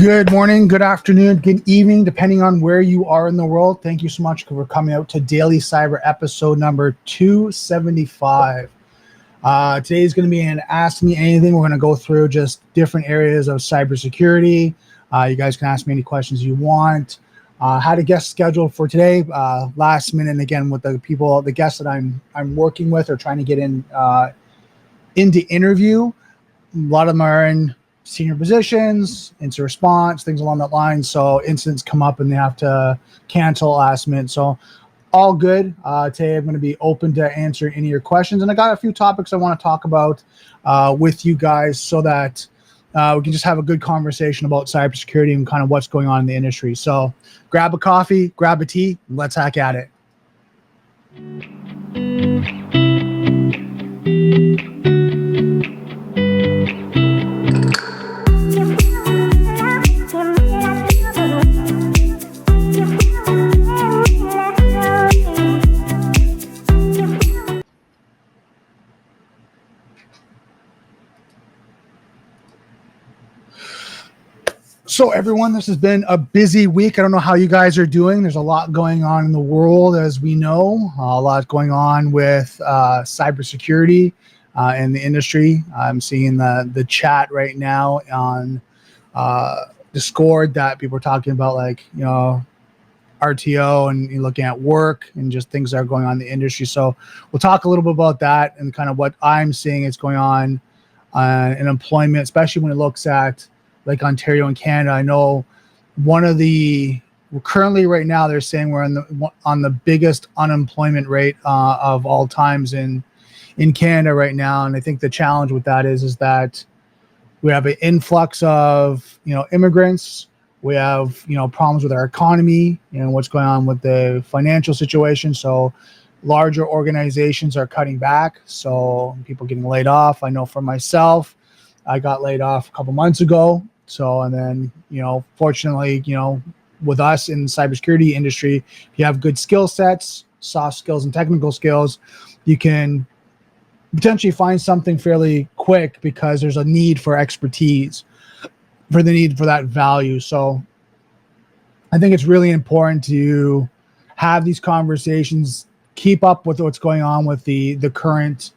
Good morning, good afternoon, good evening, depending on where you are in the world. Thank you so much for coming out to Daily Cyber episode number 275. Today is going to be an Ask Me Anything. We're going to go through just different areas of cybersecurity. You guys can ask me any questions you want. Had a guest scheduled for today, last minute, and again with the guests that I'm working with or trying to get into interview. A lot of them are in senior positions, incident response, things along that line. So incidents come up and they have to cancel last minute. So all good. Today I'm going to be open to answering any of your questions. And I got a few topics I want to talk about with you guys so that we can just have a good conversation about cybersecurity and kind of what's going on in the industry. So grab a coffee, grab a tea, and let's hack at it. So everyone, this has been a busy week. I don't know how you guys are doing. There's a lot going on in the world, as we know. A lot going on with cybersecurity in the industry. I'm seeing the chat right now on Discord that people are talking about, like, RTO and looking at work and just things that are going on in the industry. So we'll talk a little bit about that and kind of what I'm seeing is going on in employment, especially when it looks at like Ontario and Canada. I know currently right now they're saying we're on the biggest unemployment rate of all times in Canada right now. And I think the challenge with that is that we have an influx of, immigrants. We have, problems with our economy, what's going on with the financial situation. So larger organizations are cutting back. So people getting laid off. I know for myself, I got laid off a couple months ago. So, and then, fortunately, with us in the cybersecurity industry, if you have good skill sets, soft skills and technical skills, you can potentially find something fairly quick because there's a need for expertise, for the need for that value. So I think it's really important to have these conversations, keep up with what's going on with the current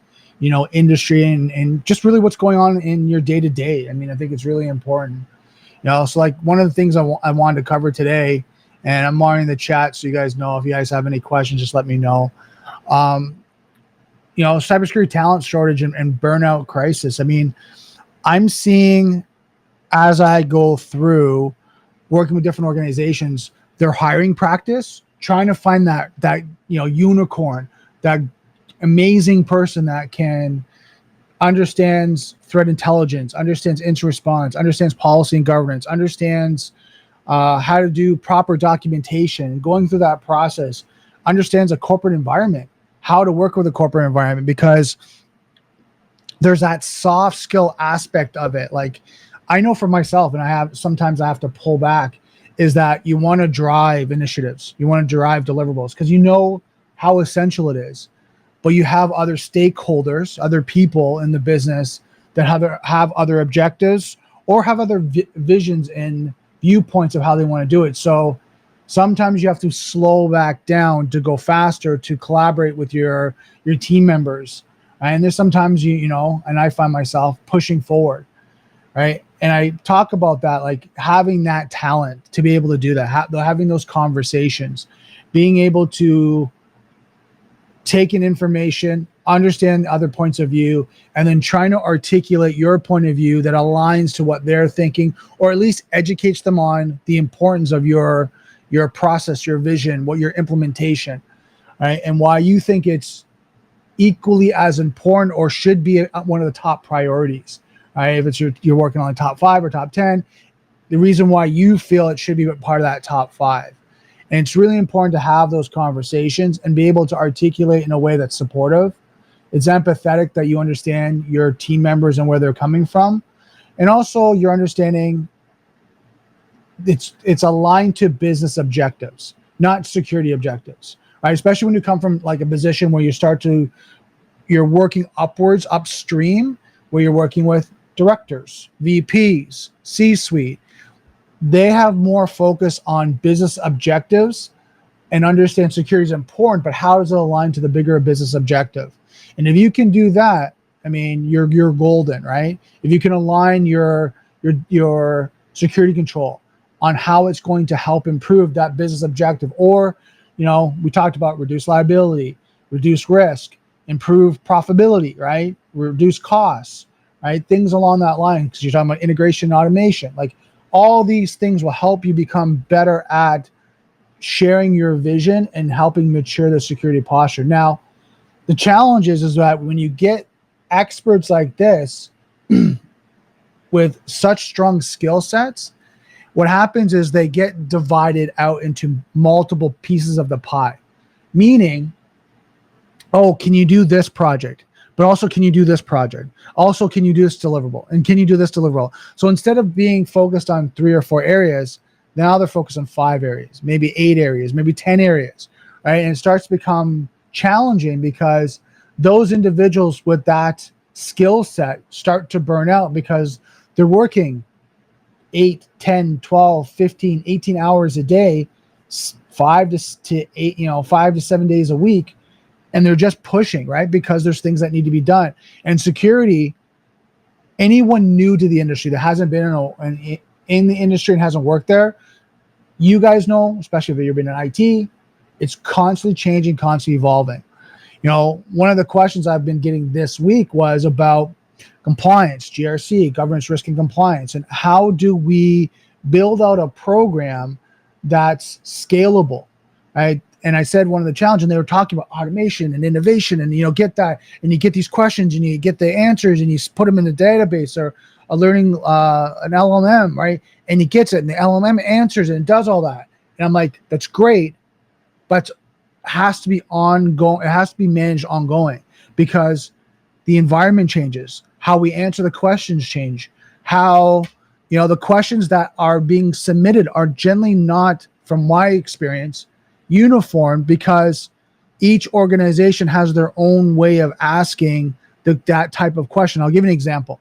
industry and just really what's going on in your day to day. I mean, I think it's really important. So like one of the things I wanted to cover today, and I'm monitoring the chat so you guys know if you guys have any questions, just let me know. Cybersecurity talent shortage and burnout crisis. I mean, I'm seeing as I go through working with different organizations, their hiring practice, trying to find that unicorn, that amazing person that understands threat intelligence, understands incident response, understands policy and governance, understands how to do proper documentation, going through that process, understands a corporate environment, how to work with a corporate environment, because there's that soft skill aspect of it. Like I know for myself, and sometimes I have to pull back, is that you want to drive initiatives, you want to drive deliverables because you know how essential it is. But you have other stakeholders, other people in the business that have other objectives or have other visions and viewpoints of how they want to do it. So sometimes you have to slow back down to go faster, to collaborate with your team members. And there's sometimes, and I find myself pushing forward, right? And I talk about that, like having that talent to be able to do that, having those conversations, being able to take in information, understand other points of view, and then trying to articulate your point of view that aligns to what they're thinking, or at least educates them on the importance of your process, your vision, what your implementation, right? And why you think it's equally as important or should be one of the top priorities, right? If it's you're working on the top 5 or top 10, the reason why you feel it should be part of that top 5. And it's really important to have those conversations and be able to articulate in a way that's supportive. It's empathetic, that you understand your team members and where they're coming from. And also you're understanding it's aligned to business objectives, not security objectives, right? Especially when you come from like a position where you're working upwards, upstream, where you're working with directors, VPs, C-suite. They have more focus on business objectives and understand security is important, but how does it align to the bigger business objective? And if you can do that, I mean, you're golden, right? If you can align your security control on how it's going to help improve that business objective, or, we talked about reduce liability, reduce risk, improve profitability, right? Reduce costs, right? Things along that line, because you're talking about integration and automation. Like, all these things will help you become better at sharing your vision and helping mature the security posture. Now, the challenge is that when you get experts like this with such strong skill sets, what happens is they get divided out into multiple pieces of the pie. Meaning, oh, can you do this project? But also, can you do this project? Also, can you do this deliverable? And can you do this deliverable? So instead of being focused on 3 or 4 areas, now they're focused on 5 areas, maybe 8 areas, maybe 10 areas, right? And it starts to become challenging because those individuals with that skill set start to burn out because they're working 8, 10, 12, 15, 18 hours a day, 5 to 8, 5 to 7 days a week. And they're just pushing, right? Because there's things that need to be done. And security, anyone new to the industry that hasn't been in the industry and hasn't worked there, you guys know, especially if you've been in IT, it's constantly changing, constantly evolving. One of the questions I've been getting this week was about compliance, GRC, governance, risk, and compliance, and how do we build out a program that's scalable, right? And I said one of the challenges, and they were talking about automation and innovation, and get that, and you get these questions, and you get the answers, and you put them in the database or a learning an LLM, right? And he gets it, and the LLM answers it and does all that. And I'm like, that's great, but it has to be ongoing. It has to be managed ongoing because the environment changes. How we answer the questions change. How, the questions that are being submitted are generally not, from my experience, uniform because each organization has their own way of asking that type of question. I'll give you an example.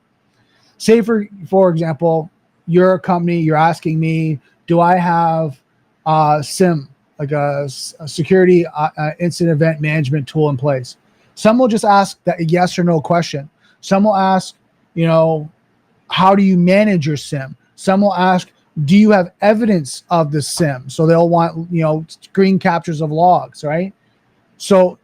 Say, for example, you're a company, you're asking me, do I have a SIM, like a security incident event management tool in place? Some will just ask that yes or no question. Some will ask, how do you manage your SIM? Some will ask, do you have evidence of the SIM? So they'll want, screen captures of logs, right? So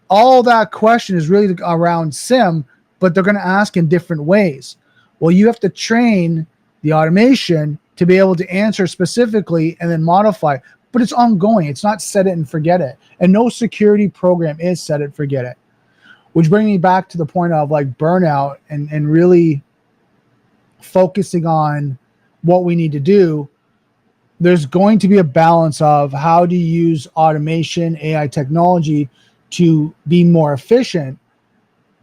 all that question is really around SIM, but they're going to ask in different ways. Well, you have to train the automation to be able to answer specifically and then modify, but it's ongoing. It's not set it and forget it. And no security program is set it, forget it. Which brings me back to the point of like burnout and really focusing on what we need to do. There's going to be a balance of how to use automation, AI technology to be more efficient,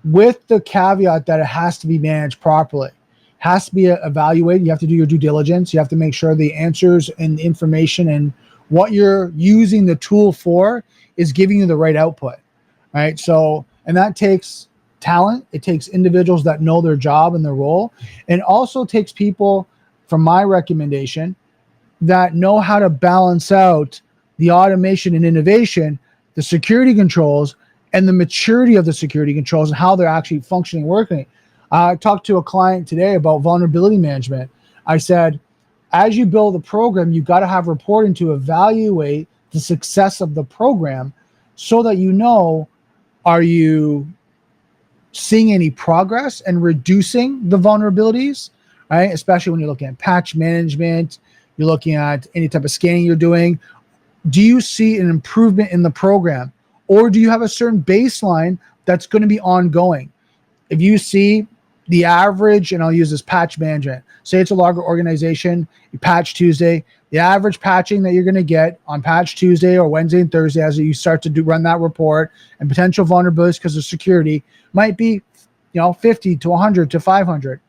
with the caveat that it has to be managed properly. It has to be evaluated. You have to do your due diligence. You have to make sure the answers and information and what you're using the tool for is giving you the right output, right? So, and that takes talent. It takes individuals that know their job and their role. And also takes people, from my recommendation, that know how to balance out the automation and innovation, the security controls, and the maturity of the security controls and how they're actually functioning, working. I talked to a client today about vulnerability management. I said, as you build a program, you've got to have reporting to evaluate the success of the program so that are you seeing any progress and reducing the vulnerabilities, right? Especially when you're looking at patch management, you're looking at any type of scanning you're doing. Do you see an improvement in the program? Or do you have a certain baseline that's going to be ongoing? If you see the average, and I'll use this patch management, say it's a larger organization, you patch Tuesday, the average patching that you're going to get on patch Tuesday or Wednesday and Thursday as you start to run that report and potential vulnerabilities because of security might be 50 to 100 to 500.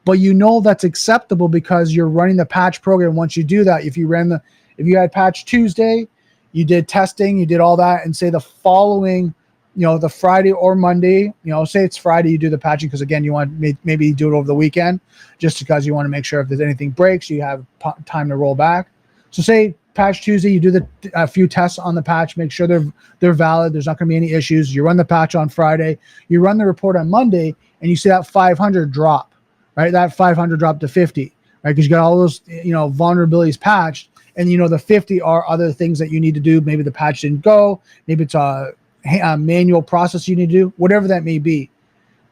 But that's acceptable because you're running the patch program. Once you do that, if you had patch Tuesday, you did testing, you did all that, and say the following the Friday or Monday, say it's Friday, you do the patching because again, you want maybe do it over the weekend just because you want to make sure if there's anything breaks, you have time to roll back. So say patch Tuesday, you do a few tests on the patch, make sure they're valid. There's not going to be any issues. You run the patch on Friday, you run the report on Monday, and you see that 500 drop, right? That 500 drop to 50, right? Because you got all those, vulnerabilities patched, and the 50 are other things that you need to do. Maybe the patch didn't go, maybe it's a manual process you need to do, whatever that may be.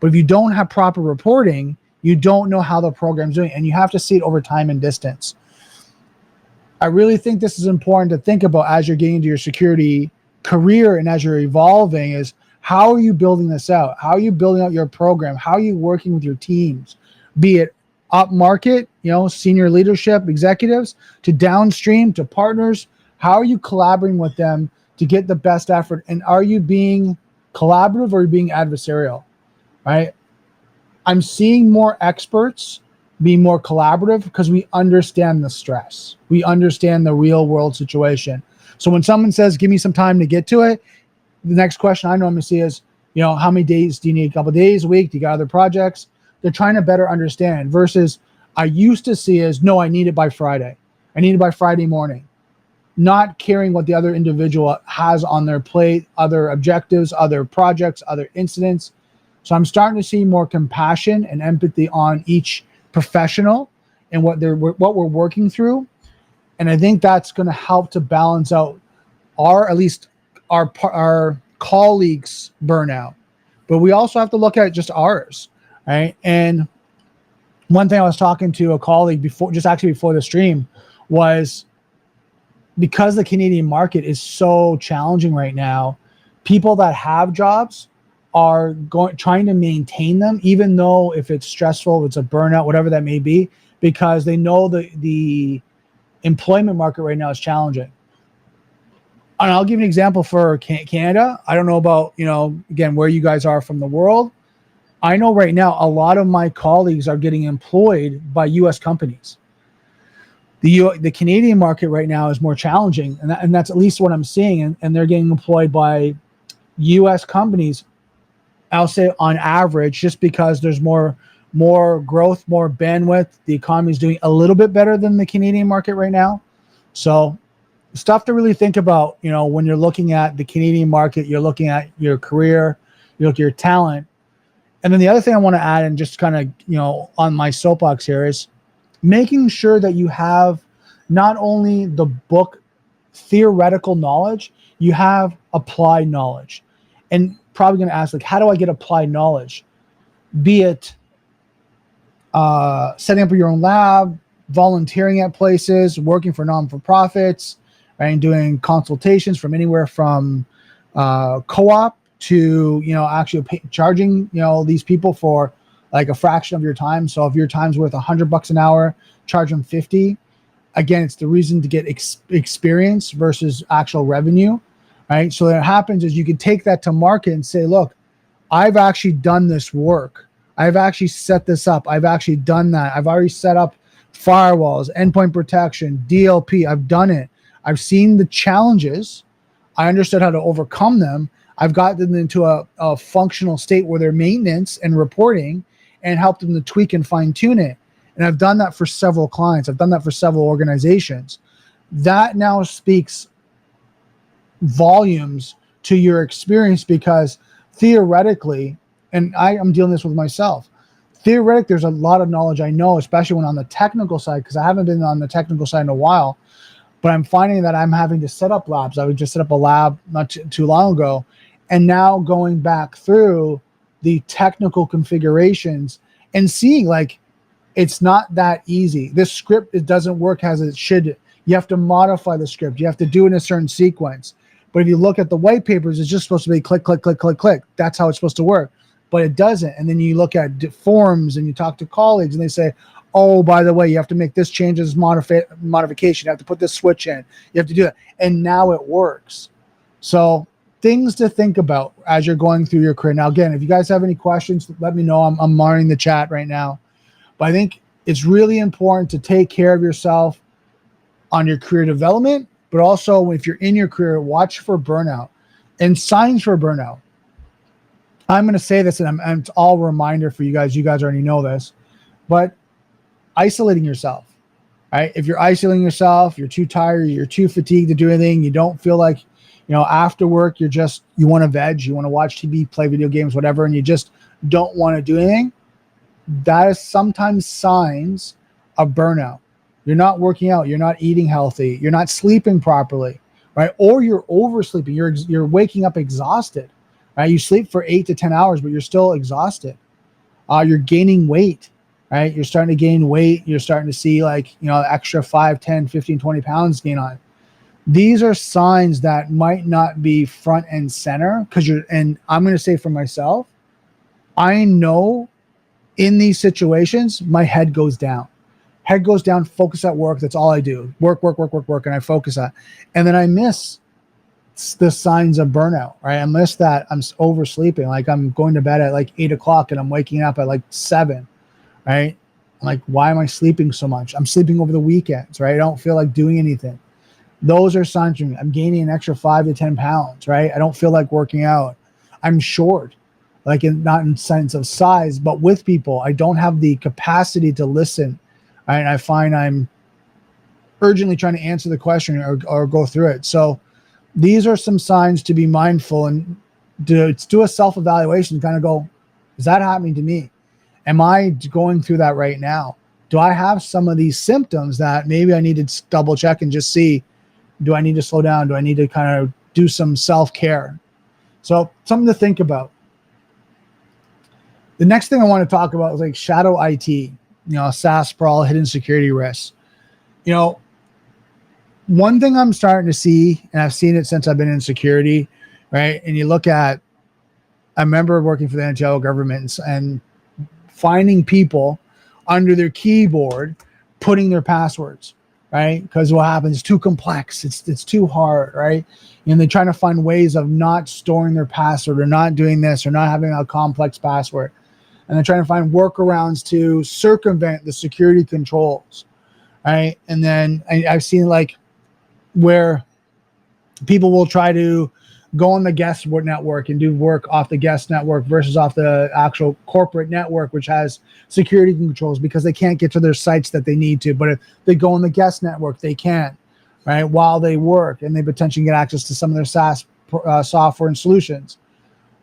But if you don't have proper reporting, you don't know how the program's doing, and you have to see it over time and distance. I really think this is important to think about as you're getting into your security career and as you're evolving is how are you building this out? How are you building out your program? How are you working with your teams? Be it up market, senior leadership, executives, to downstream, to partners. How are you collaborating with them to get the best effort? And are you being collaborative or are you being adversarial, right? I'm seeing more experts be more collaborative because we understand the stress. We understand the real world situation. So when someone says, give me some time to get to it, the next question I normally see is, how many days do you need? A couple of days, a week? Do you got other projects? They're trying to better understand versus I used to see as, no, I need it by Friday. I need it by Friday morning. Not caring what the other individual has on their plate, other objectives, other projects, other incidents. So I'm starting to see more compassion and empathy on each professional and what we're working through. And I think that's going to help to balance out at least our colleagues' burnout. But we also have to look at just ours, right? And one thing I was talking to a colleague before the stream was because the Canadian market is so challenging right now, people that have jobs are trying to maintain them, even though if it's stressful, if it's a burnout, whatever that may be, because they know the employment market right now is challenging. And I'll give you an example for Canada. I don't know about, again, where you guys are from the world. I know right now a lot of my colleagues are getting employed by U.S. companies. The Canadian market right now is more challenging, and that's at least what I'm seeing, and they're getting employed by U.S. companies, I'll say on average, just because there's more growth, more bandwidth. The economy is doing a little bit better than the Canadian market right now. So stuff to really think about, when you're looking at the Canadian market, you're looking at your career, you look at your talent. And then the other thing I want to add, and just kind of, on my soapbox here, is making sure that you have not only the book theoretical knowledge, you have applied knowledge. And probably going to ask, how do I get applied knowledge? Be it setting up your own lab, volunteering at places, working for non-for-profits, right, and doing consultations from anywhere from co-op to, actually charging, these people for like a fraction of your time. So if your time's worth $100 an hour, charge them 50. Again, it's the reason to get experience versus actual revenue. Right. So what happens is you can take that to market and say, look, I've actually done this work. I've actually set this up. I've actually done that. I've already set up firewalls, endpoint protection, DLP. I've done it. I've seen the challenges. I understood how to overcome them. I've got them into a functional state where they're maintenance and reporting and helped them to tweak and fine tune it. And I've done that for several clients. I've done that for several organizations. That now speaks volumes to your experience, because theoretically, and I'm dealing this with myself, theoretically, there's a lot of knowledge I know, especially when on the technical side, because I haven't been on the technical side in a while, but I'm finding that I'm having to set up labs. I would just set up a lab not too long ago, and now going back through the technical configurations and seeing it's not that easy. This script, it doesn't work as it should. You have to modify the script. You have to do it in a certain sequence. But if you look at the white papers, it's just supposed to be click, click, click, click, click. That's how it's supposed to work. But it doesn't. And then you look at forums and you talk to colleagues and they say, oh, by the way, you have to make this change, this modification. You have to put this switch in. You have to do that. And now it works. So things to think about as you're going through your career. Now, again, if you guys have any questions, let me know. I'm monitoring the chat right now. But I think it's really important to take care of yourself on your career development, but also if you're in your career, watch for burnout and signs for burnout. I'm going to say this, and it's all a reminder for you guys. You guys already know this, but isolating yourself, right? If you're isolating yourself, you're too tired, you're too fatigued to do anything, you don't feel like, after work, you want to veg, you want to watch TV, play video games, whatever, and you just don't want to do anything. That is sometimes signs of burnout. You're not working out, you're not eating healthy, you're not sleeping properly, right? Or you're oversleeping, you're waking up exhausted, right? You sleep for 8 to 10 hours, but you're still exhausted. You're gaining weight, right? You're starting to gain weight. You're starting to see extra 5, 10, 15, 20 pounds gain on. These are signs that might not be front and center and I'm going to say for myself, I know in these situations, my head goes down. Head goes down, focus at work. That's all I do. Work, and I focus on. And then I miss the signs of burnout, right? I miss that I'm oversleeping. Like I'm going to bed at like 8 o'clock and I'm waking up at like 7, right? I'm like, why am I sleeping so much? I'm sleeping over the weekends, right? I don't feel like doing anything. Those are signs for me. I'm gaining an extra 5 to 10 pounds, right? I don't feel like working out. I'm short, not in sense of size, but with people, I don't have the capacity to listen. Right? And I find I'm urgently trying to answer the question or go through it. So these are some signs to be mindful and do a self-evaluation, kind of go, is that happening to me? Am I going through that right now? Do I have some of these symptoms that maybe I need to double check and just see, do I need to slow down? Do I need to kind of do some self-care? So something to think about. The next thing I want to talk about is like shadow IT, SaaS, Sprawl, hidden security risks. One thing I'm starting to see, and I've seen it since I've been in security, right? And you look at, I remember working for the Ontario government and finding people under their keyboard, putting their passwords, right? Because what happens, it's too complex. It's too hard, right? And they're trying to find ways of not storing their password or not doing this or not having a complex password. And they're trying to find workarounds to circumvent the security controls, right? And then I've seen where people will try to go on the guest network and do work off the guest network versus off the actual corporate network, which has security controls because they can't get to their sites that they need to. But if they go on the guest network, they can, right, while they work, and they potentially get access to some of their SaaS software and solutions,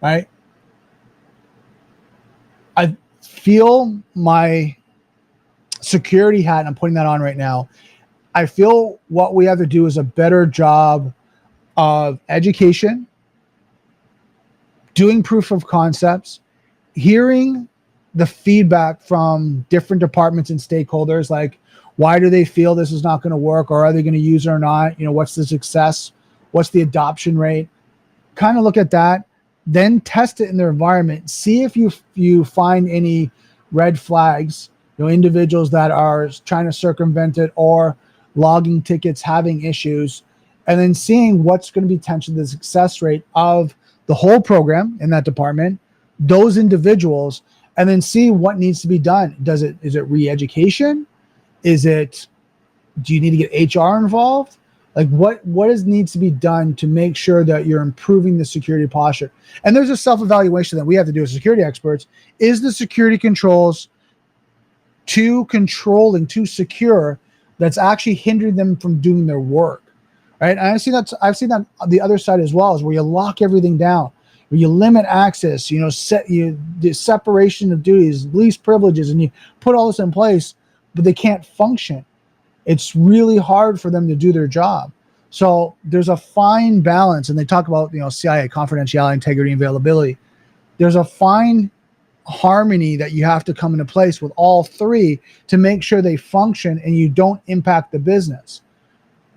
right? I feel my security hat, and I'm putting that on right now. I feel what we have to do is a better job of education, doing proof of concepts, hearing the feedback from different departments and stakeholders, like why do they feel this is not going to work, or are they going to use it or not? What's the success? What's the adoption rate? Kind of look at that, then test it in their environment. See if you find any red flags, individuals that are trying to circumvent it or logging tickets, having issues, and then seeing what's going to be potentially the success rate of the whole program in that department, those individuals, and then see what needs to be done. Is it re-education? Do you need to get HR involved? Like what needs to be done to make sure that you're improving the security posture? And there's a self-evaluation that we have to do as security experts. Is the security controls too controlling, too secure, that's actually hindering them from doing their work, right? And I've seen that on the other side as well, is where you lock everything down, where you limit access, the separation of duties, least privileges, and you put all this in place, but they can't function. It's really hard for them to do their job. So there's a fine balance, and they talk about CIA, confidentiality, integrity, and availability. There's a fine harmony that you have to come into place with all three to make sure they function and you don't impact the business.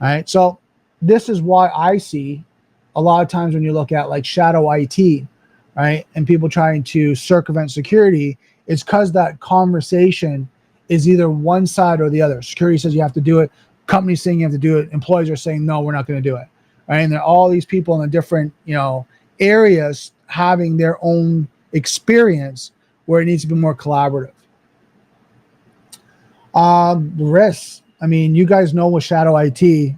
All right. So this is why I see a lot of times when you look at like shadow IT, right, and people trying to circumvent security, it's because that conversation is either one side or the other. Security says you have to do it. Companies saying you have to do it. Employees are saying, no, we're not going to do it. Right. And there are all these people in the different, areas having their own experience where it needs to be more collaborative. Risks. I mean, you guys know with shadow IT,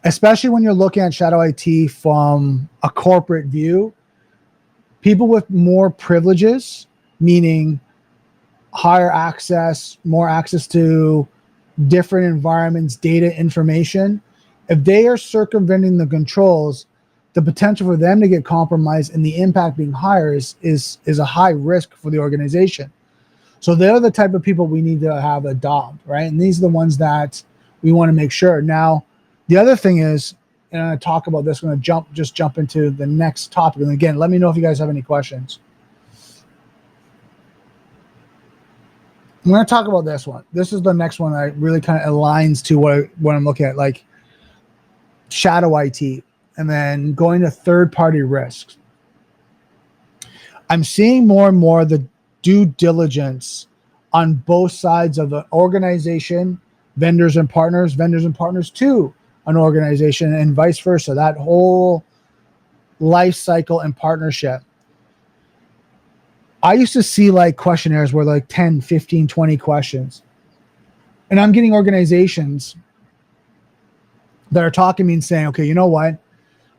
especially when you're looking at shadow IT from a corporate view, People with more privileges, meaning higher access, more access to different environments, data, information, if they are circumventing the controls, the potential for them to get compromised and the impact being higher is a high risk for the organization. So they're the type of people we need to have adopt, right? And these are the ones that we want to make sure. Now, the other thing is, and I talk about this, I'm going to just jump into the next topic. And again, let me know if you guys have any questions. I'm going to talk about this one. This is the next one that really kind of aligns to what I'm looking at, like shadow IT, and then going to third-party risks. I'm seeing more and more the due diligence on both sides of the organization, vendors and partners to an organization, and vice versa, that whole life cycle and partnership. I used to see like questionnaires where like 10, 15, 20 questions. And I'm getting organizations that are talking to me and saying, okay, you know what?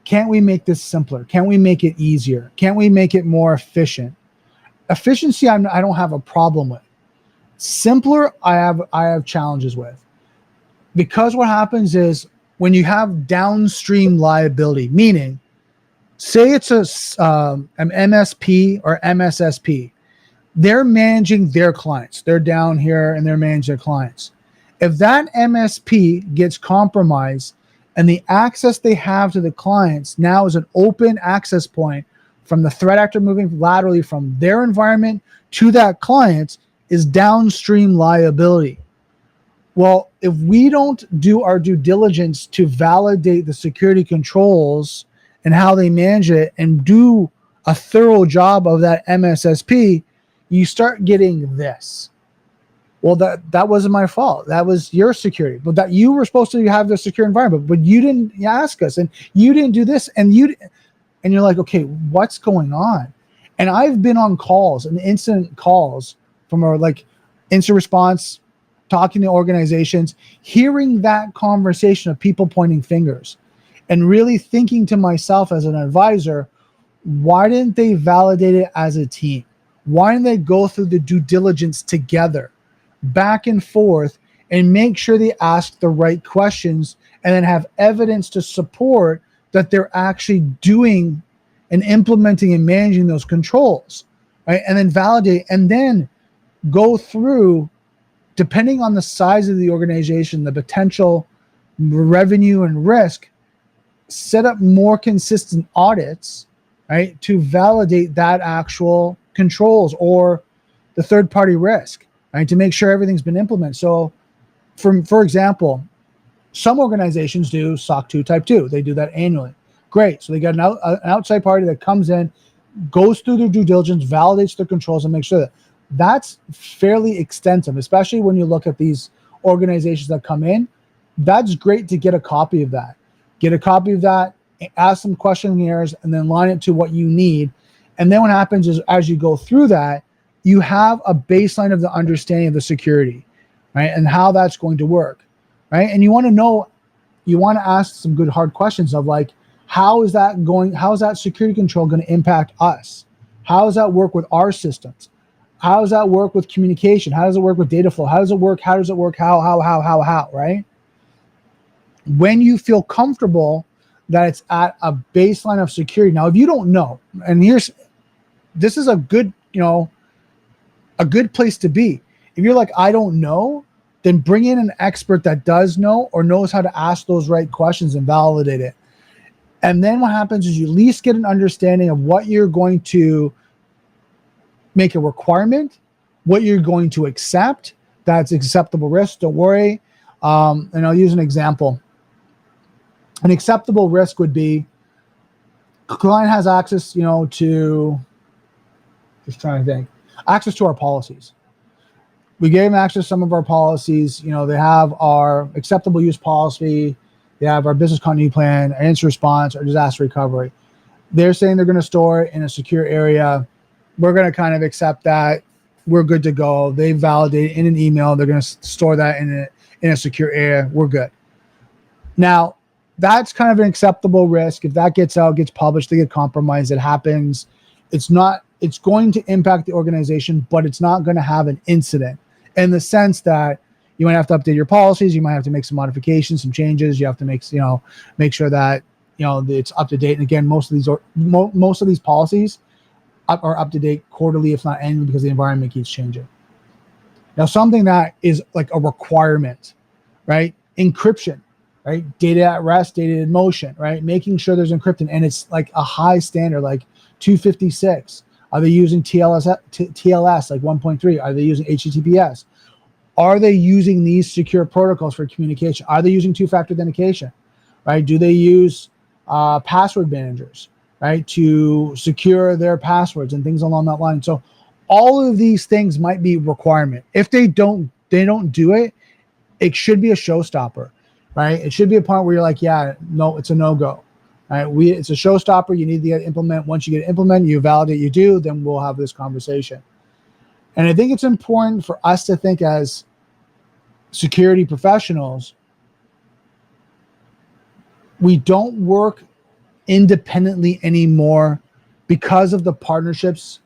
Can't we make this simpler? Can't we make it easier? Can't we make it more efficient? Efficiency, I don't have a problem with. Simpler, I have challenges with. Because what happens is when you have downstream liability, meaning say it's an MSP or MSSP, they're managing their clients. They're down here and they're managing their clients. If that MSP gets compromised and the access they have to the clients now is an open access point from the threat actor moving laterally from their environment to that client, is downstream liability. Well, if we don't do our due diligence to validate the security controls and how they manage it and do a thorough job of that MSSP, you start getting this. Well, that wasn't my fault. That was your security. But that you were supposed to have the secure environment, but you didn't ask us, and you didn't do this, and you're like, okay, what's going on? And I've been on calls and incident calls from our like incident response, talking to organizations, hearing that conversation of people pointing fingers, and really thinking to myself as an advisor, why didn't they validate it as a team? Why didn't they go through the due diligence together, back and forth, and make sure they ask the right questions and then have evidence to support that they're actually doing and implementing and managing those controls, right? And then validate, and then go through, depending on the size of the organization, the potential revenue and risk, set up more consistent audits, right, to validate that actual controls or the third-party risk, right, to make sure everything's been implemented. So, for example, some organizations do SOC 2 Type 2. They do that annually. Great. So they got an outside party that comes in, goes through their due diligence, validates their controls, and makes sure that that's fairly extensive, especially when you look at these organizations that come in. That's great to get a copy of that. Get a copy of that, ask some questionnaires, and then line it to what you need. And then what happens is as you go through that, you have a baseline of the understanding of the security, right, and how that's going to work, right? And you want to know, you want to ask some good hard questions of like, how is that security control going to impact us? How does that work with our systems? How does that work with communication? How does it work with data flow? How does it work? How does it work? How, right? When you feel comfortable that it's at a baseline of security. Now, if you don't know, and this is a good, a good place to be. If you're like, I don't know, then bring in an expert that does know or knows how to ask those right questions and validate it. And then what happens is you at least get an understanding of what you're going to make a requirement, what you're going to accept. That's acceptable risk. Don't worry. And I'll use an example. An acceptable risk would be the client has access, to, just trying to think, access to our policies. We gave them access to some of our policies. They have our acceptable use policy. They have our business continuity plan, our incident response, our disaster recovery. They're saying they're going to store it in a secure area. We're going to kind of accept that. We're good to go. They validate in an email. They're going to store that in a secure area. We're good. Now, that's kind of an acceptable risk. If that gets out, gets published, they get compromised, it happens. It's going to impact the organization, but it's not going to have an incident, in the sense that you might have to update your policies, you might have to make some modifications, some changes, you have to make sure that it's up to date. And again, most of these policies are up to date quarterly, if not annually, because the environment keeps changing. Now, something that is like a requirement, right? Encryption, right? Data at rest, data in motion, right? Making sure there's encryption, and it's like a high standard, like 256. Are they using TLS like 1.3? Are they using HTTPS? Are they using these secure protocols for communication? Are they using two-factor authentication, right? Do they use password managers, right, to secure their passwords and things along that line? So all of these things might be requirement. If they don't do it, it should be a showstopper, right? It should be a point where you're like, yeah, no, it's a no-go, right? It's a showstopper. You need to get implement. Once you get implement, you validate you do, then we'll have this conversation. And I think it's important for us to think as security professionals, we don't work independently anymore because of the partnerships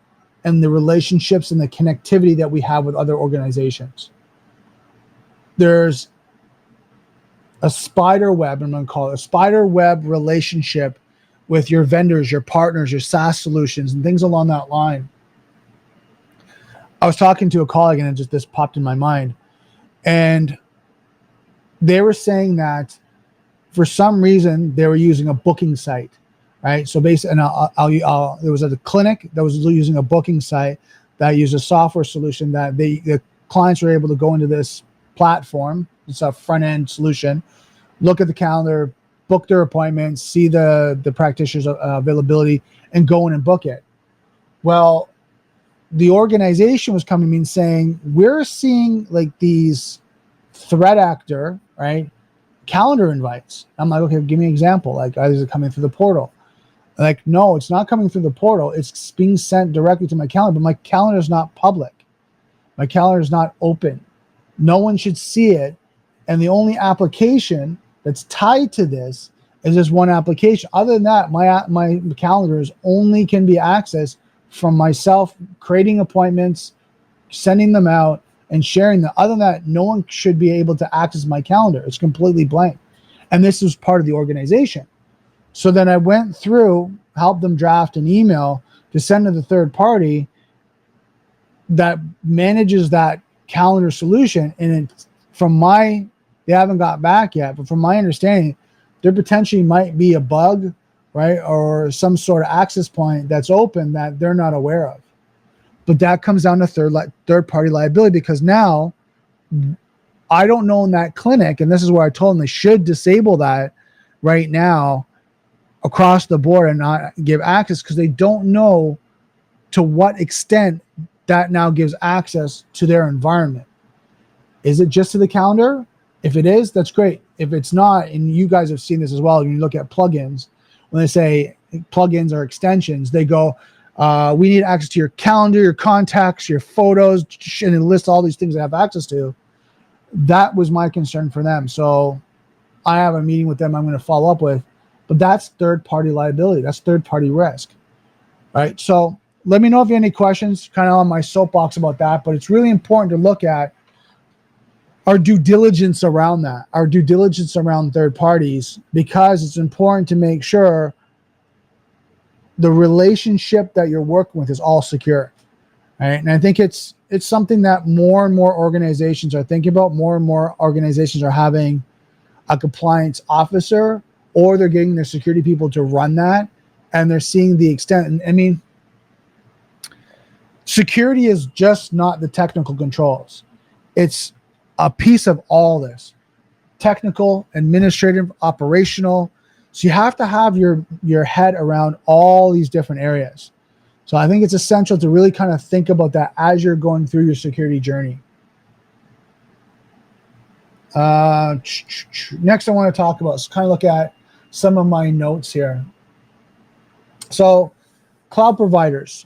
and the relationships and the connectivity that we have with other organizations. There's a spider web, I'm going to call it a spider web relationship with your vendors, your partners, your SaaS solutions, and things along that line. I was talking to a colleague, and this popped in my mind, and they were saying that for some reason they were using a booking site, right? So basically, and there was a clinic that was using a booking site that used a software solution that the clients were able to go into this platform. It's a front end solution, look at the calendar, book their appointments, see the practitioner's availability, and go in and book it. Well, the organization was coming to me and saying, we're seeing like these threat actor, right, calendar invites. I'm like, okay, give me an example. Like, is it coming through the portal? Like, no, it's not coming through the portal. It's being sent directly to my calendar, but my calendar is not public. My calendar is not open. No one should see it. And the only application that's tied to this is this one application. Other than that, my calendars only can be accessed from myself creating appointments, sending them out, and sharing them. Other than that, no one should be able to access my calendar. It's completely blank. And this was part of the organization. So then I went through, helped them draft an email to send to the third party that manages that calendar solution. And they haven't got back yet, but from my understanding, there potentially might be a bug, right, or some sort of access point that's open that they're not aware of. But that comes down to third party liability, because now I don't know in that clinic, and this is where I told them they should disable that right now across the board and not give access, because they don't know to what extent that now gives access to their environment. Is it just to the calendar? If it is, that's great. If it's not, and you guys have seen this as well, when you look at plugins, when they say plugins or extensions, they go, we need access to your calendar, your contacts, your photos, and it lists all these things they have access to. That was my concern for them. So I have a meeting with them I'm going to follow up with, but that's third-party liability. That's third-party risk, right? So let me know if you have any questions, kind of on my soapbox about that, but it's really important to look at our due diligence around that, our due diligence around third parties, because it's important to make sure the relationship that you're working with is all secure, right? And I think it's something that more and more organizations are thinking about. More and more organizations are having a compliance officer, or they're getting their security people to run that, and they're seeing the extent. And I mean, security is just not the technical controls. It's a piece of all this: technical, administrative, operational. So you have to have your head around all these different areas. So I think it's essential to really kind of think about that as you're going through your security journey. Next, I want to talk about, kind of look at some of my notes here. So cloud providers,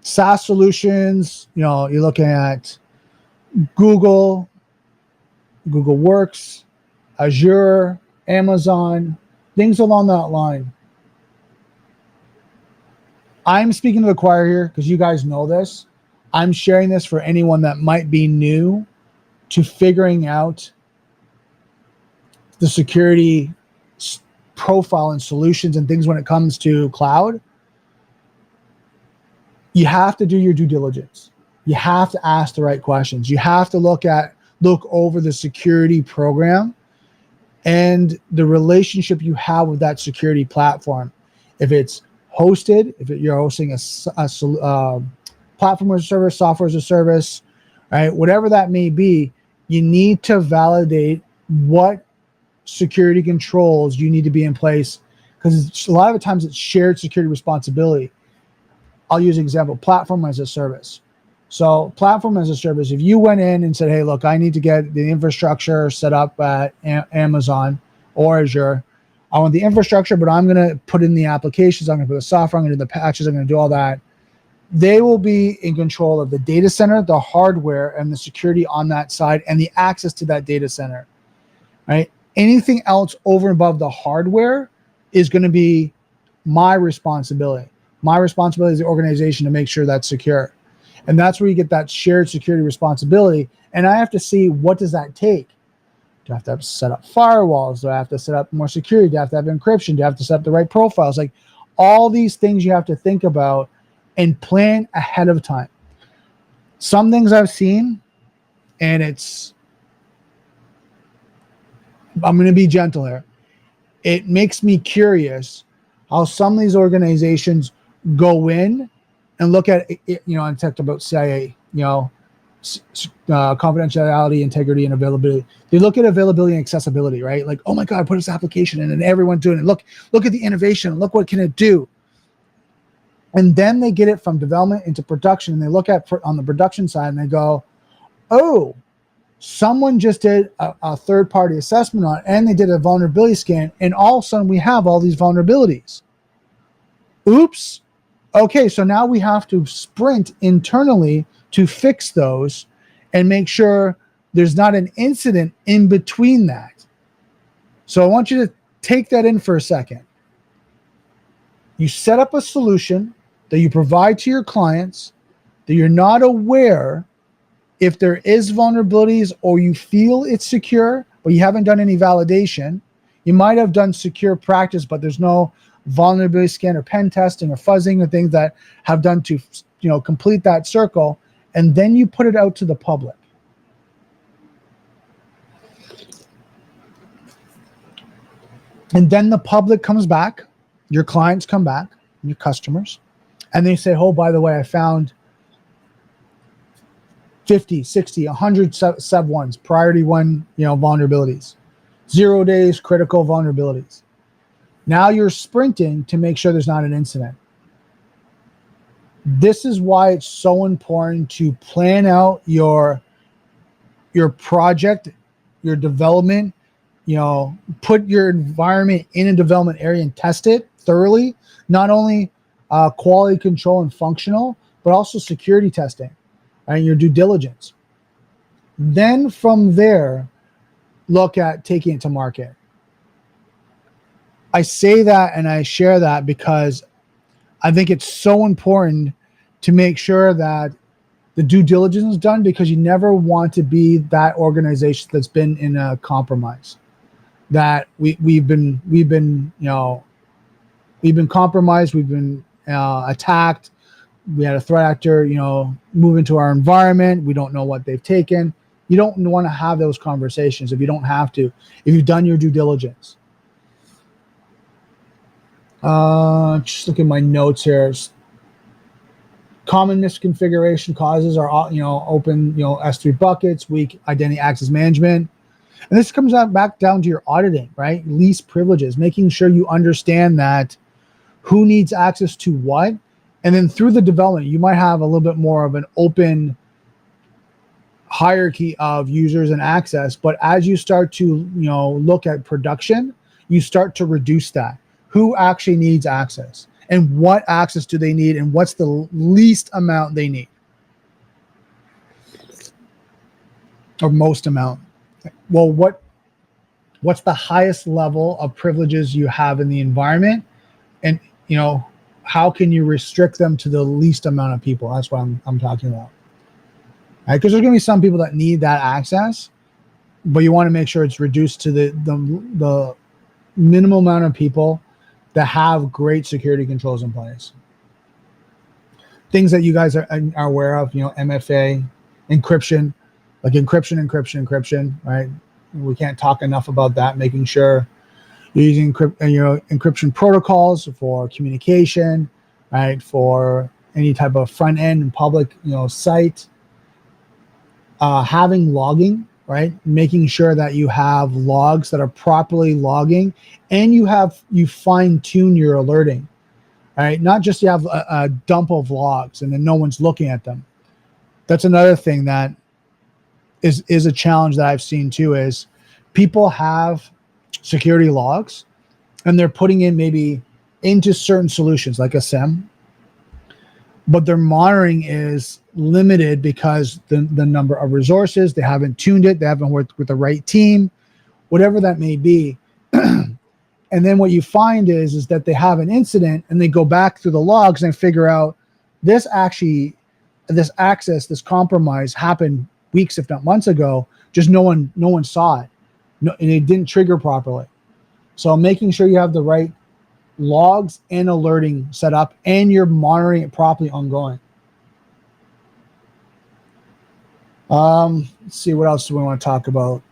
SaaS solutions, you're looking at Google Works, Azure, Amazon, things along that line. I'm speaking to the choir here because you guys know this. I'm sharing this for anyone that might be new to figuring out the security profile and solutions and things when it comes to cloud. You have to do your due diligence. You have to ask the right questions. You have to look over the security program and the relationship you have with that security platform. If it's hosted, if you're hosting a platform as a service, software as a service, right? Whatever that may be, you need to validate what security controls you need to be in place, because a lot of the times it's shared security responsibility. I'll use an example, platform as a service. So platform as a service, if you went in and said, hey, look, I need to get the infrastructure set up at Amazon or Azure. I want the infrastructure, but I'm going to put in the applications. I'm going to put the software. I'm going to do the patches. I'm going to do all that. They will be in control of the data center, the hardware, and the security on that side, and the access to that data center, right? Anything else over and above the hardware is going to be my responsibility. My responsibility as the organization to make sure that's secure. And that's where you get that shared security responsibility. And I have to see, what does that take? Do I have to set up firewalls? Do I have to set up more security? Do I have to have encryption? Do I have to set up the right profiles? Like, all these things you have to think about and plan ahead of time. Some things I've seen, and I'm going to be gentle here. It makes me curious how some of these organizations go in and look at it, and talked about CIA, confidentiality, integrity, and availability. They look at availability and accessibility, right? Like, oh my God, put this application in and everyone's doing it. Look at the innovation. Look what can it do. And then they get it from development into production, and they look at on the production side and they go, oh, someone just did a third-party assessment on it, and they did a vulnerability scan, and all of a sudden we have all these vulnerabilities. Oops. Okay, so now we have to sprint internally to fix those and make sure there's not an incident in between that. So I want you to take that in for a second. You set up a solution that you provide to your clients that you're not aware if there is vulnerabilities, or you feel it's secure, but you haven't done any validation. You might have done secure practice, but there's no vulnerability scan or pen testing or fuzzing or things that have done to, complete that circle. And then you put it out to the public. And then the public comes back, your clients come back, your customers, and they say, oh, by the way, I found 50, 60, 100 sub ones, priority one, vulnerabilities, 0 days, critical vulnerabilities. Now you're sprinting to make sure there's not an incident. This is why it's so important to plan out your project, your development, put your environment in a development area and test it thoroughly, not only quality control and functional, but also security testing and your due diligence. Then from there, look at taking it to market. I say that and I share that because I think it's so important to make sure that the due diligence is done, because you never want to be that organization that's been in a compromise. That we've been compromised, we've been attacked. We had a threat actor, move into our environment. We don't know what they've taken. You don't want to have those conversations if you don't have to, if you've done your due diligence. Just look at my notes here. Common misconfiguration causes are, open, S3 buckets, weak identity access management. And this comes back down to your auditing, right? Least privileges, making sure you understand that who needs access to what. And then through the development, you might have a little bit more of an open hierarchy of users and access. But as you start to, look at production, you start to reduce that. Who actually needs access, and what access do they need, and what's the least amount they need, or most amount? Well, what's the highest level of privileges you have in the environment, and how can you restrict them to the least amount of people? That's what I'm talking about. Right? Because there's going to be some people that need that access, but you want to make sure it's reduced to the minimal amount of people that have great security controls in place. Things that you guys are aware of, MFA, encryption, like encryption, right? We can't talk enough about that, making sure you're using encryption protocols for communication, right? For any type of front end and public, site. Having logging, right? Making sure that you have logs that are properly logging, and you fine tune your alerting, right? Not just you have a dump of logs and then no one's looking at them. That's another thing that is a challenge that I've seen too, is people have security logs and they're putting in maybe into certain solutions like a SIEM, but their monitoring is limited because the number of resources, they haven't tuned it, they haven't worked with the right team, whatever that may be. And then what you find is that they have an incident and they go back through the logs and figure out this compromise happened weeks, if not months ago, just no one saw it. No, and it didn't trigger properly. So making sure you have the right logs and alerting set up and you're monitoring it properly ongoing. Let's see, what else do we want to talk about?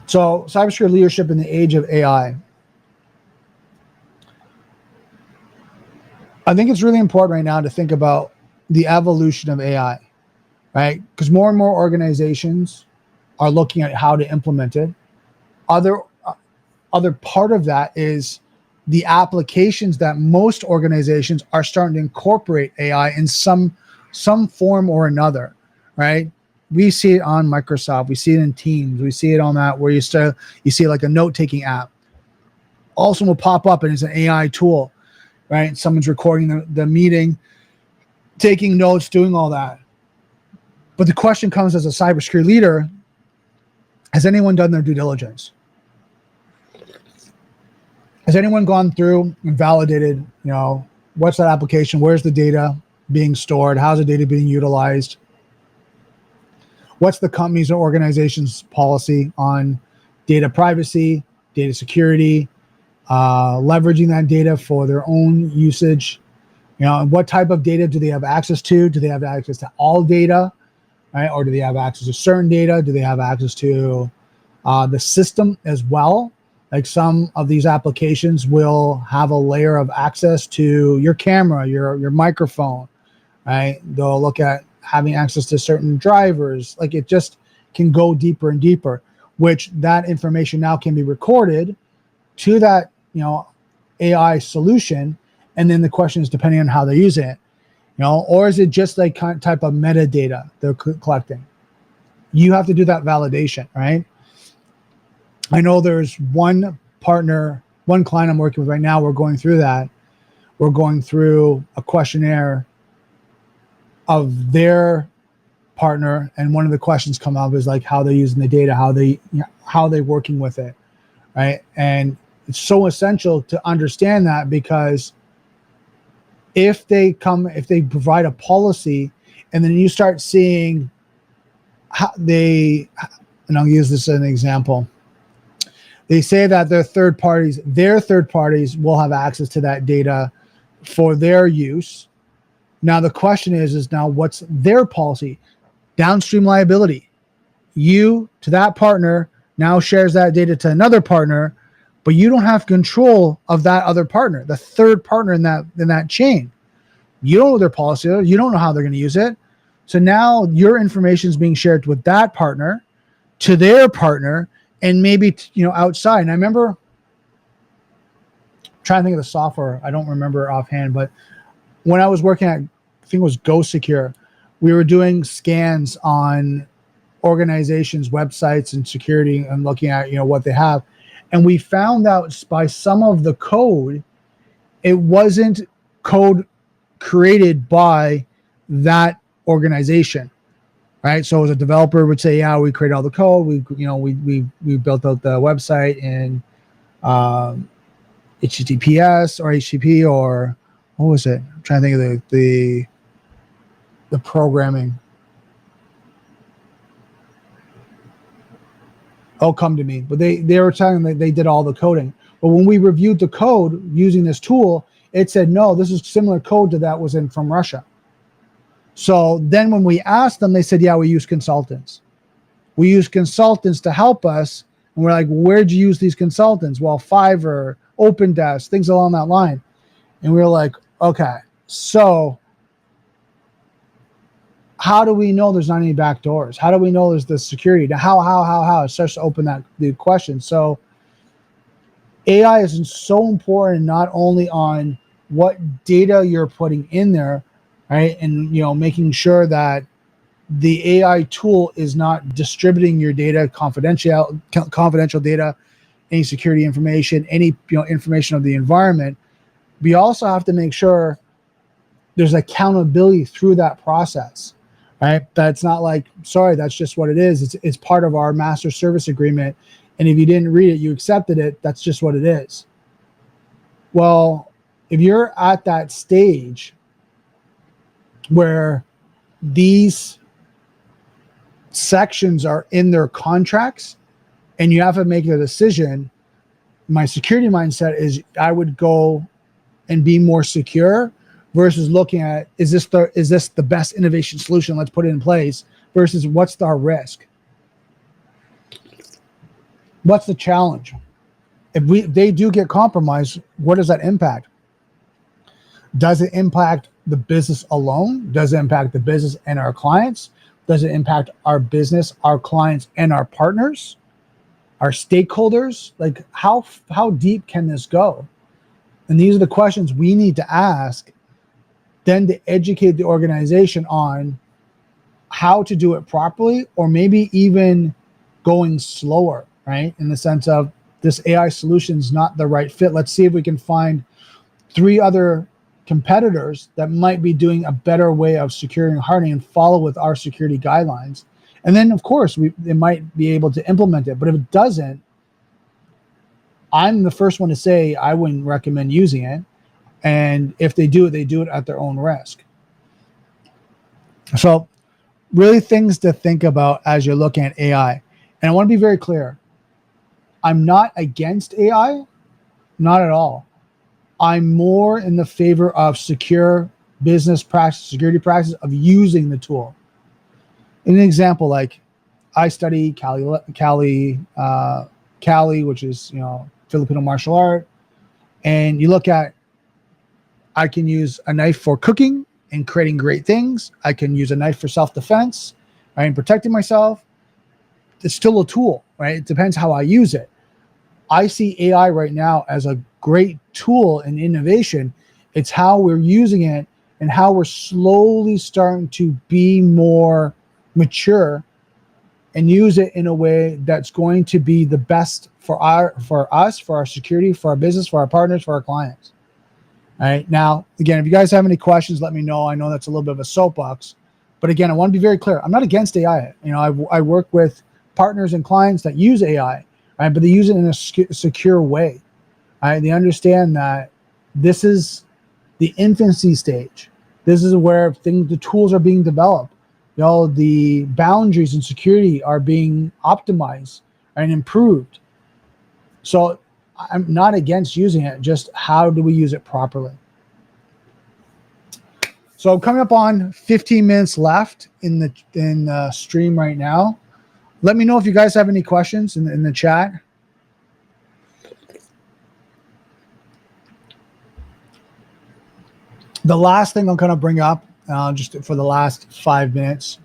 So cybersecurity leadership in the age of AI. I think it's really important right now to think about the evolution of AI, right? Because more and more organizations are looking at how to implement it. Other part of that is the applications that most organizations are starting to incorporate AI in some form or another, right? We see it on Microsoft, we see it in Teams, we see it on that where you see like a note-taking app. Also will pop up and it's an AI tool, right? Someone's recording the meeting, taking notes, doing all that. But the question comes, as a cybersecurity leader, has anyone done their due diligence? Has anyone gone through and validated, what's that application? Where's the data being stored? How's the data being utilized? What's the company's or organization's policy on data privacy, data security, leveraging that data for their own usage? And what type of data do they have access to? Do they have access to all data, right? Or do they have access to certain data? Do they have access to the system as well? Like some of these applications will have a layer of access to your camera, your microphone, right? They'll look at having access to certain drivers. Like it just can go deeper and deeper, which that information now can be recorded to that, AI solution. And then the question is, depending on how they use it, or is it just like type of metadata they're collecting? You have to do that validation, right? I know there's one client I'm working with right now. We're going through that. We're going through a questionnaire of their partner, and one of the questions come up is like how they're using the data, how they're working with it, right? And it's so essential to understand that, because if they provide a policy and then you start seeing how and I'll use this as an example. They say that their third parties will have access to that data for their use. Now the question is now what's their policy? Downstream liability. You to that partner now shares that data to another partner, but you don't have control of that other partner, the third partner in that chain. You don't know their policy. You don't know how they're going to use it. So now your information is being shared with that partner to their partner, and maybe outside. And I remember trying to think of the software. I don't remember offhand, but when I was working at, I think it was Go Secure, we were doing scans on organizations' websites and security and looking at what they have, and we found out by some of the code, it wasn't code created by that organization, right? So as a developer would say, yeah, we created all the code, we built out the website in um, HTTPS or HTTP, or what was it? I'm trying to think of the programming. Oh, come to me. But they were telling me they did all the coding. But when we reviewed the code using this tool, it said, no, this is similar code to that was in from Russia. So then when we asked them, they said, yeah, we use consultants. We use consultants to help us. And we're like, where'd you use these consultants? Well, Fiverr, OpenDesk, things along that line. And we were like, okay, so how do we know there's not any back doors? How do we know there's the security? How? It starts to open the question. So AI is so important, not only on what data you're putting in there, right? And, making sure that the AI tool is not distributing your data, confidential data, any security information, any, information of the environment. We also have to make sure there's accountability through that process, right? That's not like, sorry, that's just what it is. It's part of our master service agreement. And if you didn't read it, you accepted it. That's just what it is. Well, if you're at that stage where these sections are in their contracts and you have to make a decision, my security mindset is I would go and be more secure versus looking at, is this the best innovation solution? Let's put it in place versus what's our risk? What's the challenge? If they do get compromised, what does that impact? Does it impact the business alone? Does it impact the business and our clients? Does it impact our business, our clients, and our partners, our stakeholders? Like how deep can this go? And these are the questions we need to ask then to educate the organization on how to do it properly, or maybe even going slower, right? In the sense of this AI solution is not the right fit. Let's see if we can find 3 other competitors that might be doing a better way of securing and hardening and follow with our security guidelines. And then, of course, it might be able to implement it. But if it doesn't, I'm the first one to say I wouldn't recommend using it. And if they do it at their own risk. So really things to think about as you're looking at AI. And I want to be very clear. I'm not against AI, not at all. I'm more in the favor of secure business practice, security practice of using the tool. In an example, like I study Kali, which is, Filipino martial art. And you look at, I can use a knife for cooking and creating great things. I can use a knife for self-defense, right, and protecting myself. It's still a tool, right? It depends how I use it. I see AI right now as a great tool in innovation. It's how we're using it and how we're slowly starting to be more mature and use it in a way that's going to be the best for us, for our security, for our business, for our partners, for our clients. All right. Now, again, if you guys have any questions, let me know. I know that's a little bit of a soapbox, but again, I want to be very clear. I'm not against AI. I work with partners and clients that use AI, right? But they use it in a secure way. Right? They understand that this is the infancy stage. This is where the tools are being developed. The boundaries and security are being optimized and improved. So I'm not against using it, just how do we use it properly? So coming up on 15 minutes left in the stream right now. Let me know if you guys have any questions in the chat. The last thing I'm going to bring up, just for the last 5 minutes.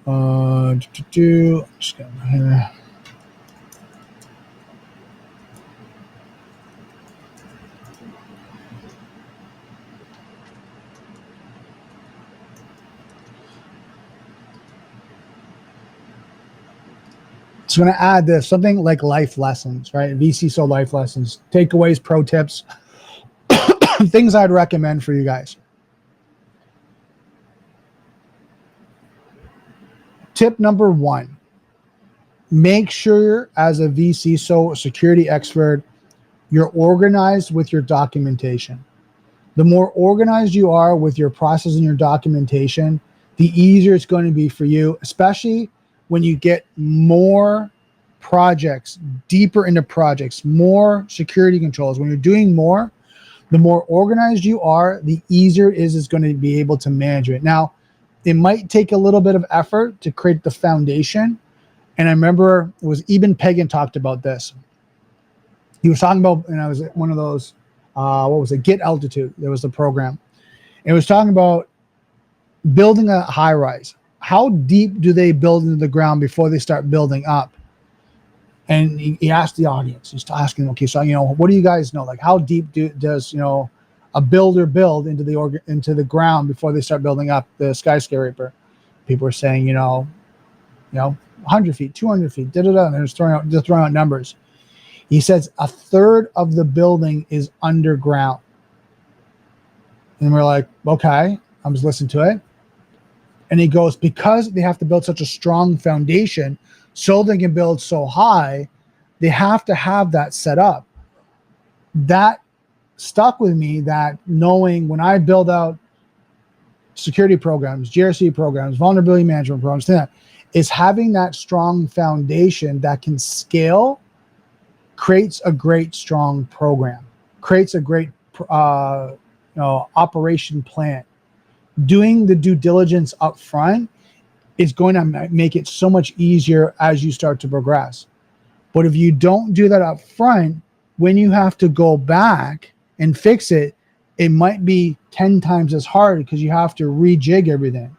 Just gonna, So I'm going to add this, something like life lessons, right? vCISO life lessons, takeaways, pro tips, things I'd recommend for you guys. Tip number 1, make sure as a vCISO security expert, you're organized with your documentation. The more organized you are with your process and your documentation, the easier it's going to be for you, especially when you get more projects, deeper into projects, more security controls. When you're doing more, the more organized you are, the easier it is it's going to be able to manage it. Now, it might take a little bit of effort to create the foundation. And I remember it was Eben Pagan talked about this. He was talking about, and I was one of those, what was it? Get Altitude. There was the program. And it was talking about building a high rise. How deep do they build into the ground before they start building up? And he asked the audience, he's asking, okay, so, what do you guys know? Like, how deep does, a builder build into the ground before they start building up the skyscraper? People were saying, 100 feet, 200 feet, da-da-da, and they're just throwing out numbers. He says a third of the building is underground. And we're like, okay, I'm just listening to it. And he goes, because they have to build such a strong foundation so they can build so high, they have to have that set up. That stuck with me, that knowing when I build out security programs, GRC programs, vulnerability management programs, is having that strong foundation that can scale creates a great, strong program, creates a great operation plan. Doing the due diligence up front is going to make it so much easier as you start to progress. But if you don't do that up front, when you have to go back and fix it, it might be 10 times as hard because you have to rejig everything.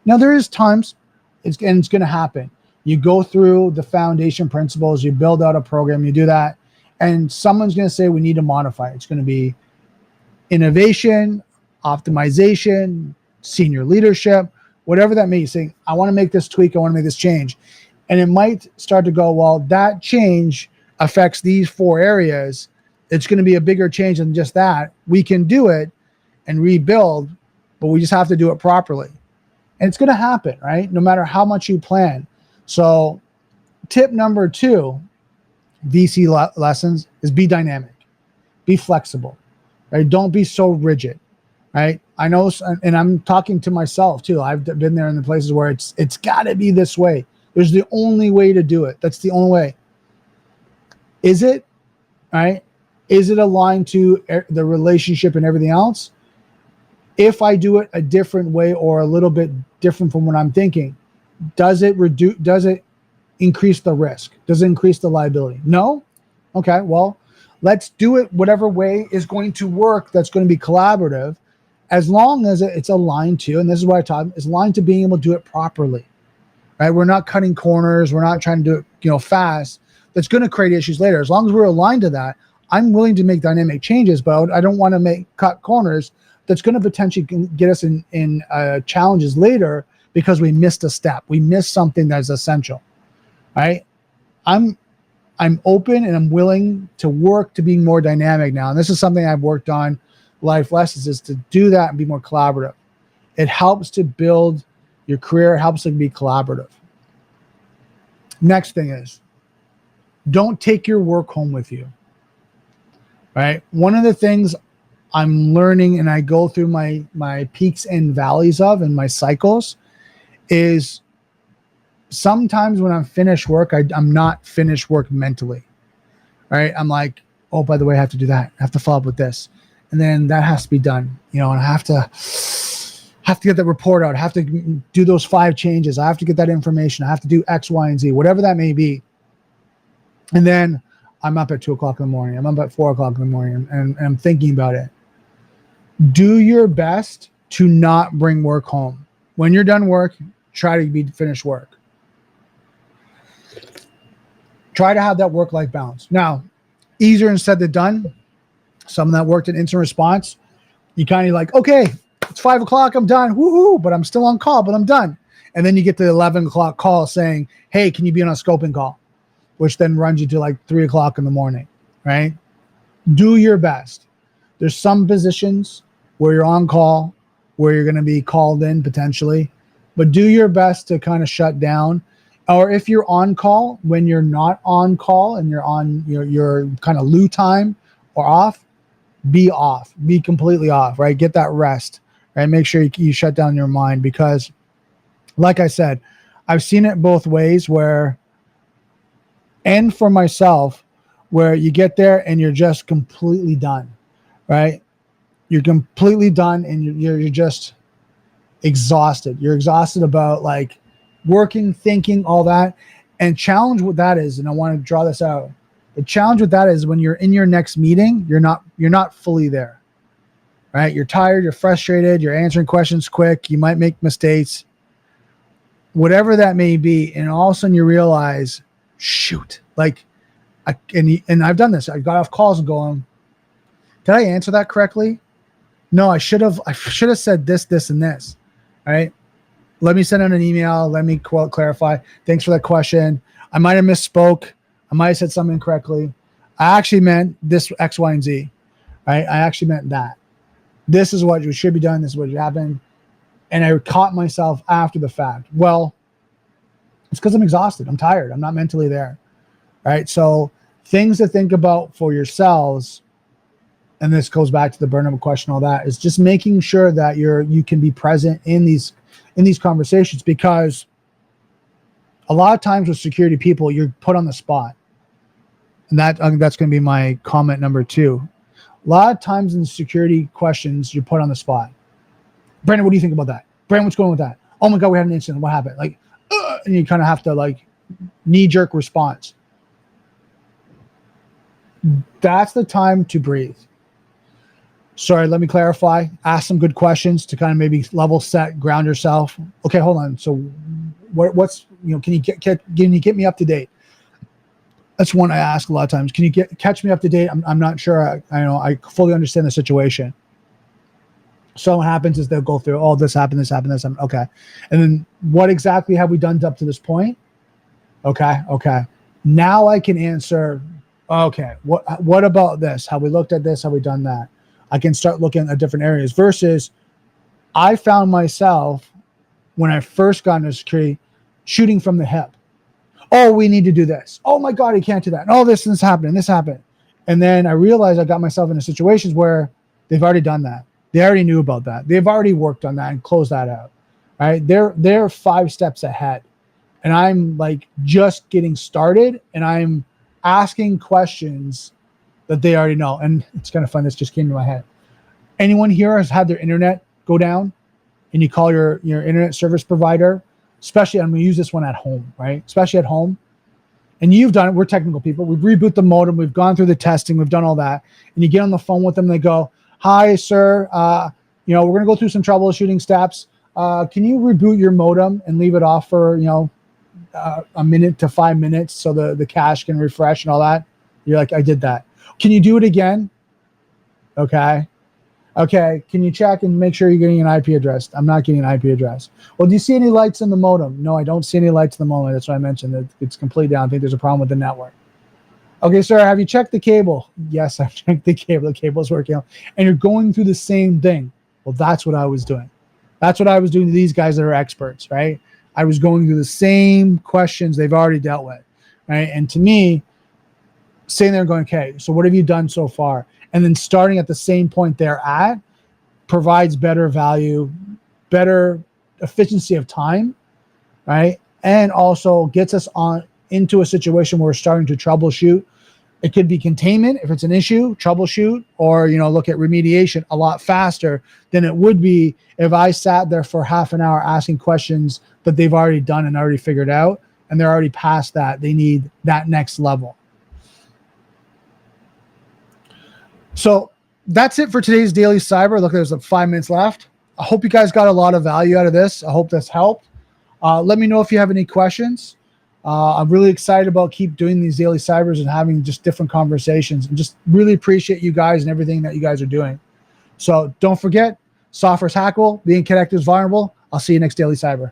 Now, there is times, it's going to happen. You go through the foundation principles, you build out a program, you do that, and someone's going to say, we need to modify it. It's going to be innovation, optimization, senior leadership, whatever that means, saying, I want to make this tweak, I want to make this change. And it might start to go, well, that change affects these 4 areas. It's going to be a bigger change than just that. We can do it and rebuild, but we just have to do it properly. And it's going to happen, right? No matter how much you plan. So tip number 2, VC lessons, is be dynamic, be flexible, right? Don't be so rigid, right? I know, and I'm talking to myself too. I've been there in the places where it's got to be this way. There's the only way to do it. That's the only way. Is it, right? Is it aligned to the relationship and everything else? If I do it a different way or a little bit different from what I'm thinking, does it increase the risk? Does it increase the liability? No? Okay, well, let's do it whatever way is going to work, that's going to be collaborative, as long as it's aligned to, and this is what I taught, is aligned to being able to do it properly, right? We're not cutting corners. We're not trying to do it, fast. That's going to create issues later. As long as we're aligned to that, I'm willing to make dynamic changes, but I don't want to cut corners that's going to potentially get us in challenges later because we missed a step. We missed something that's essential, right? I'm open and I'm willing to work to be more dynamic now. And this is something I've worked on life lessons, is to do that and be more collaborative. It helps to build your career. It helps to be collaborative. Next thing is, don't take your work home with you, right? One of the things I'm learning, and I go through my peaks and valleys of, and my cycles, is sometimes when I'm finished work, I'm not finished work mentally, right? I'm like, oh, by the way, I have to do that. I have to follow up with this. And then that has to be done, and I have to get that report out. I have to do those 5 changes. I have to get that information. I have to do X, Y, and Z, whatever that may be. And then I'm up at 2 o'clock in the morning. I'm up at 4 o'clock in the morning, and I'm thinking about it. Do your best to not bring work home. When you're done work, try to be finished work. Try to have that work-life balance. Now, easier said than done. Someone that worked in instant response, you kind of like, okay, it's 5 o'clock, I'm done, woohoo, but I'm still on call, but I'm done. And then you get the 11 o'clock call saying, hey, can you be on a scoping call? Which then runs you to like 3 o'clock in the morning, right? Do your best. There's some positions where you're on call, where you're going to be called in potentially, but do your best to kind of shut down Or if you're on call, when you're not on call and you're on your kind of loo time or off, be completely off, right? Get that rest, right? Make sure you shut down your mind, because like I said, I've seen it both ways, where, and for myself, where you get there and you're just completely done, right? You're completely done and you're just exhausted. You're exhausted about like working, thinking, all that. And challenge with that is, and I want to draw this out, the challenge with that is when you're in your next meeting, you're not fully there, right? You're tired, you're frustrated, you're answering questions quick, you might make mistakes, whatever that may be. And all of a sudden you realize, shoot, like, and I've done this. I got off calls and going, did I answer that correctly? No, I should have said this, this, and this. All right. Let me send out an email. Let me clarify. Thanks for that question. I might have misspoke. I might have said something incorrectly. I actually meant this X, Y, and Z. Right. I actually meant that. This is what should be done. This is what happened. And I caught myself after the fact. Well, it's because I'm exhausted. I'm tired. I'm not mentally there. Right. So things to think about for yourselves, and this goes back to the burnout question, all that, is just making sure that you can be present in these conversations, because a lot of times with security people, you're put on the spot. And I think that's going to be my comment number 2. A lot of times in security questions, you're put on the spot. Brandon, what do you think about that? Brandon, what's going on with that? Oh my God, we had an incident. What happened? Like, and you kind of have to like knee-jerk response. That's the time to breathe. Sorry, let me clarify. Ask some good questions to kind of maybe level set, ground yourself. Okay, hold on. So what's, can you get me up to date? That's one I ask a lot of times. Can you catch me up to date? I'm not sure. I fully understand the situation. So what happens is they'll go through, oh, this happened, this happened, this happened. Okay. And then what exactly have we done up to this point? Okay. Now I can answer, okay, what about this? Have we looked at this? Have we done that? I can start looking at different areas, versus I found myself when I first got into security shooting from the hip. Oh, we need to do this. Oh my God, you can't do that. Oh, this happened and this happened. And then I realized I got myself into situations where they've already done that. They already knew about that. They've already worked on that and closed that out, right? They're 5 steps ahead. And I'm like just getting started, and I'm asking questions that they already know. And it's kind of fun. This just came to my head. Anyone here has had their internet go down, and you call your internet service provider, especially, I'm going to use this one at home, right? Especially at home. And you've done it. We're technical people. We've rebooted the modem. We've gone through the testing. We've done all that. And you get on the phone with them. And they go, hi, sir. We're going to go through some troubleshooting steps. Can you reboot your modem and leave it off for, a minute to 5 minutes so the cache can refresh and all that? You're like, I did that. Can you do it again? Okay. Can you check and make sure you're getting an IP address? I'm not getting an IP address. Well, do you see any lights in the modem? No, I don't see any lights in the modem. That's what I mentioned. That it's completely down. I think there's a problem with the network. Okay, sir, have you checked the cable? Yes, I've checked the cable. The cable's working out. And you're going through the same thing. Well, that's what I was doing. That's what I was doing to these guys that are experts, right? I was going through the same questions they've already dealt with, right? And to me, sitting there and going, okay, so what have you done so far? And then starting at the same point they're at provides better value, better efficiency of time, right? And also gets us on into a situation where we're starting to troubleshoot. It could be containment if it's an issue, troubleshoot, or look at remediation a lot faster than it would be if I sat there for half an hour asking questions that they've already done and already figured out, and they're already past that. They need that next level. So that's it for today's Daily Cyber. Look, there's 5 minutes left. I hope you guys got a lot of value out of this. I hope this helped. Let me know if you have any questions. I'm really excited about keep doing these Daily Cybers and having just different conversations, and just really appreciate you guys and everything that you guys are doing. So don't forget, software's hackable, being connected is vulnerable. I'll see you next Daily Cyber.